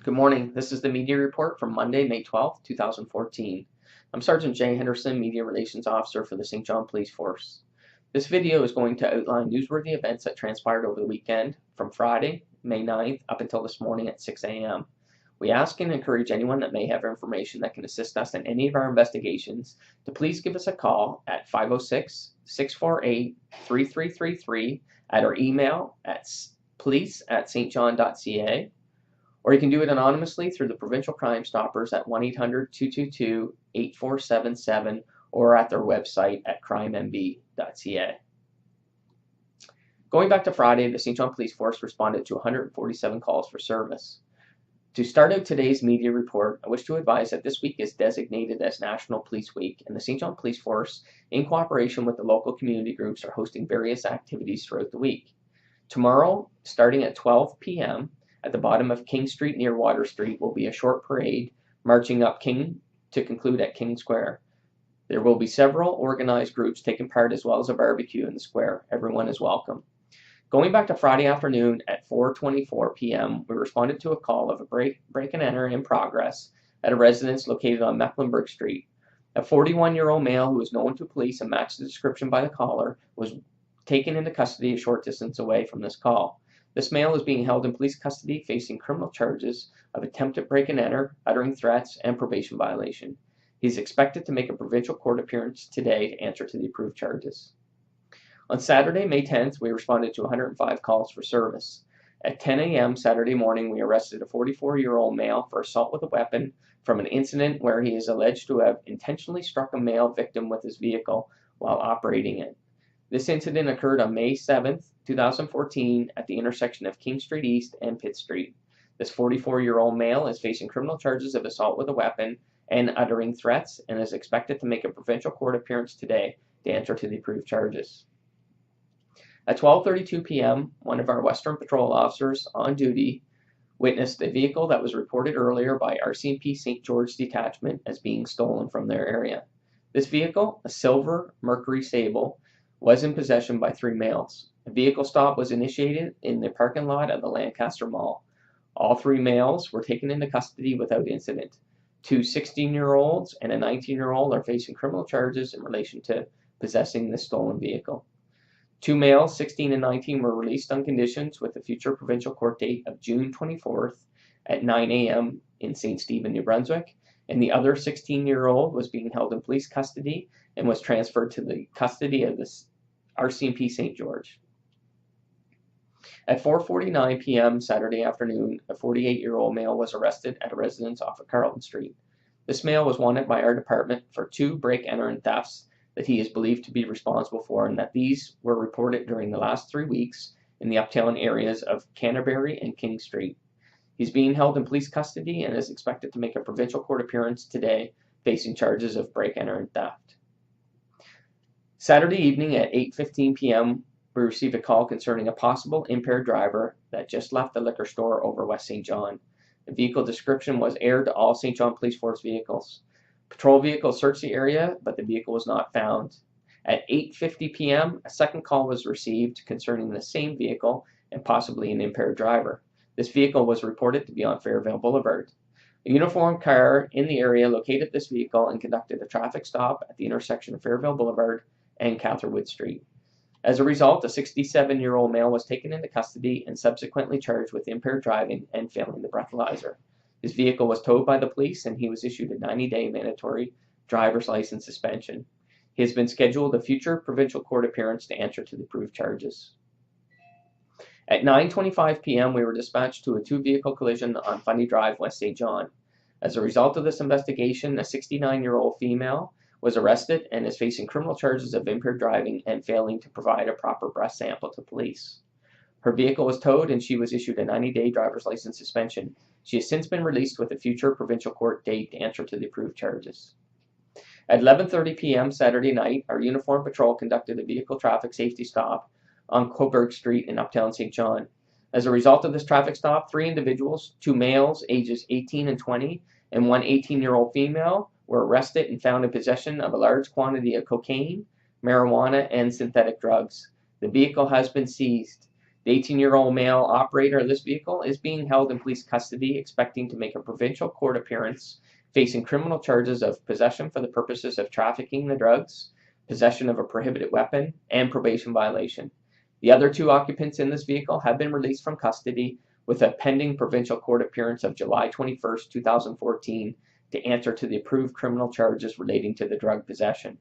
Good morning. This is the media report from Monday, May 12th, 2014. I'm Sergeant Jay Henderson, Media Relations Officer for the St. John Police Force. This video is going to outline newsworthy events that transpired over the weekend from Friday, May 9th, up until this morning at 6 a.m. We ask and encourage anyone that may have information that can assist us in any of our investigations to please give us a call at 506-648-3333 at our email at police@stjohn.ca, or you can do it anonymously through the Provincial Crime Stoppers at 1-800-222-8477 or at their website at crimemb.ca. Going back to Friday, the St. John Police Force responded to 147 calls for service. To start out today's media report, I wish to advise that this week is designated as National Police Week, and the St. John Police Force, in cooperation with the local community groups, are hosting various activities throughout the week. Tomorrow, starting at 12 p.m., at the bottom of King Street near Water Street will be a short parade marching up King to conclude at King Square. There will be several organized groups taking part as well as a barbecue in the square. Everyone is welcome. Going back to Friday afternoon at 4:24 p.m., we responded to a call of a break and enter in progress at a residence located on Mecklenburg Street. A 41-year-old male who was known to police and matched the description by the caller was taken into custody a short distance away from this call. This male is being held in police custody facing criminal charges of attempted break and enter, uttering threats, and probation violation. He is expected to make a provincial court appearance today to answer to the approved charges. On Saturday, May 10th, we responded to 105 calls for service. At 10 a.m. Saturday morning, we arrested a 44-year-old male for assault with a weapon from an incident where he is alleged to have intentionally struck a male victim with his vehicle while operating it. This incident occurred on May 7th, 2014 at the intersection of King Street East and Pitt Street. This 44-year-old male is facing criminal charges of assault with a weapon and uttering threats and is expected to make a provincial court appearance today to answer to the approved charges. At 12:32 p.m., one of our Western Patrol officers on duty witnessed a vehicle that was reported earlier by RCMP St. George Detachment as being stolen from their area. This vehicle, a silver Mercury Sable, was in possession by three males. A vehicle stop was initiated in the parking lot of the Lancaster Mall. All three males were taken into custody without incident. Two 16-year-olds and a 19-year-old are facing criminal charges in relation to possessing the stolen vehicle. Two males, 16 and 19, were released on conditions with a future provincial court date of June 24th at 9 a.m. in St. Stephen, New Brunswick, and the other 16-year-old was being held in police custody and was transferred to the custody of the RCMP St. George. At 4:49 p.m. Saturday afternoon, a 48-year-old male was arrested at a residence off of Carlton Street. This male was wanted by our department for two break-enter and thefts that he is believed to be responsible for, and that these were reported during the last 3 weeks in the uptown areas of Canterbury and King Street. He's being held in police custody and is expected to make a provincial court appearance today facing charges of break-enter and theft. Saturday evening at 8:15 p.m., we received a call concerning a possible impaired driver that just left the liquor store over West St. John. The vehicle description was aired to all St. John Police Force vehicles. Patrol vehicles searched the area, but the vehicle was not found. At 8:50 p.m., a second call was received concerning the same vehicle and possibly an impaired driver. This vehicle was reported to be on Fairvale Boulevard. A uniformed car in the area located this vehicle and conducted a traffic stop at the intersection of Fairvale Boulevard and Catherwood Street. As a result, a 67-year-old male was taken into custody and subsequently charged with impaired driving and failing the breathalyzer. His vehicle was towed by the police and he was issued a 90-day mandatory driver's license suspension. He has been scheduled a future provincial court appearance to answer to the approved charges. At 9:25 p.m., we were dispatched to a two-vehicle collision on Fundy Drive, West St. John. As a result of this investigation, a 69-year-old female was arrested and is facing criminal charges of impaired driving and failing to provide a proper breath sample to police. Her vehicle was towed and she was issued a 90-day driver's license suspension. She has since been released with a future provincial court date to answer to the approved charges. At 11:30 p.m. Saturday night, our uniformed patrol conducted a vehicle traffic safety stop on Coburg Street in Uptown St. John. As a result of this traffic stop, three individuals, two males ages 18 and 20, and one 18-year-old female, were arrested and found in possession of a large quantity of cocaine, marijuana, and synthetic drugs. The vehicle has been seized. The 18-year-old male operator of this vehicle is being held in police custody, expecting to make a provincial court appearance, facing criminal charges of possession for the purposes of trafficking the drugs, possession of a prohibited weapon, and probation violation. The other 2 occupants in this vehicle have been released from custody with a pending provincial court appearance of July 21st, 2014, to answer to the approved criminal charges relating to the drug possession.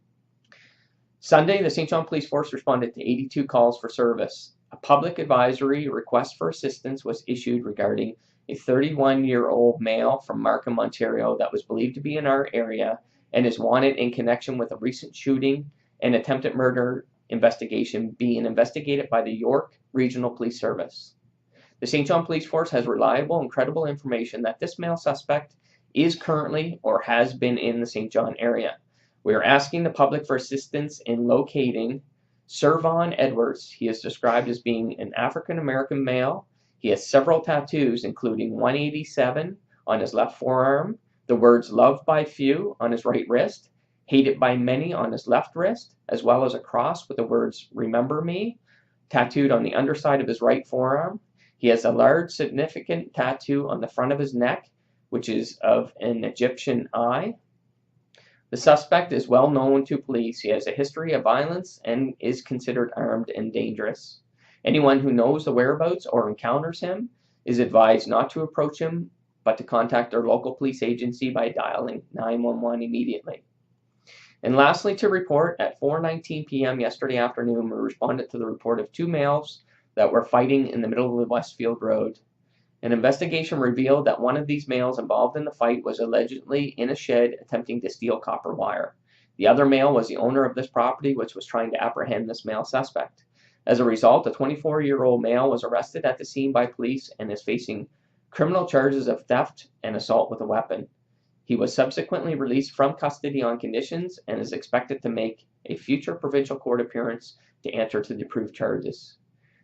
Sunday, the Saint John Police Force responded to 82 calls for service. A public advisory request for assistance was issued regarding a 31-year-old male from Markham, Ontario that was believed to be in our area and is wanted in connection with a recent shooting and attempted murder investigation being investigated by the York Regional Police Service. The Saint John Police Force has reliable and credible information that this male suspect is currently or has been in the Saint John area. We are asking the public for assistance in locating Servon Edwards. He is described as being an African-American male. He has several tattoos, including 187 on his left forearm, the words "loved by few" on his right wrist, "hated by many" on his left wrist, as well as a cross with the words "remember me" tattooed on the underside of his right forearm. He has a large significant tattoo on the front of his neck, which is of an Egyptian eye. The suspect is well known to police. He has a history of violence and is considered armed and dangerous. Anyone who knows the whereabouts or encounters him is advised not to approach him, but to contact their local police agency by dialing 911 immediately. And lastly, to report, at 4:19 p.m. yesterday afternoon, we responded to the report of 2 males that were fighting in the middle of the Westfield Road. An investigation revealed that one of these males involved in the fight was allegedly in a shed attempting to steal copper wire. The other male was the owner of this property, which was trying to apprehend this male suspect. As a result, a 24-year-old male was arrested at the scene by police and is facing criminal charges of theft and assault with a weapon. He was subsequently released from custody on conditions and is expected to make a future provincial court appearance to answer to the approved charges.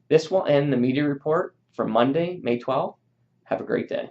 This will end the media report for Monday, May 12th. Have a great day.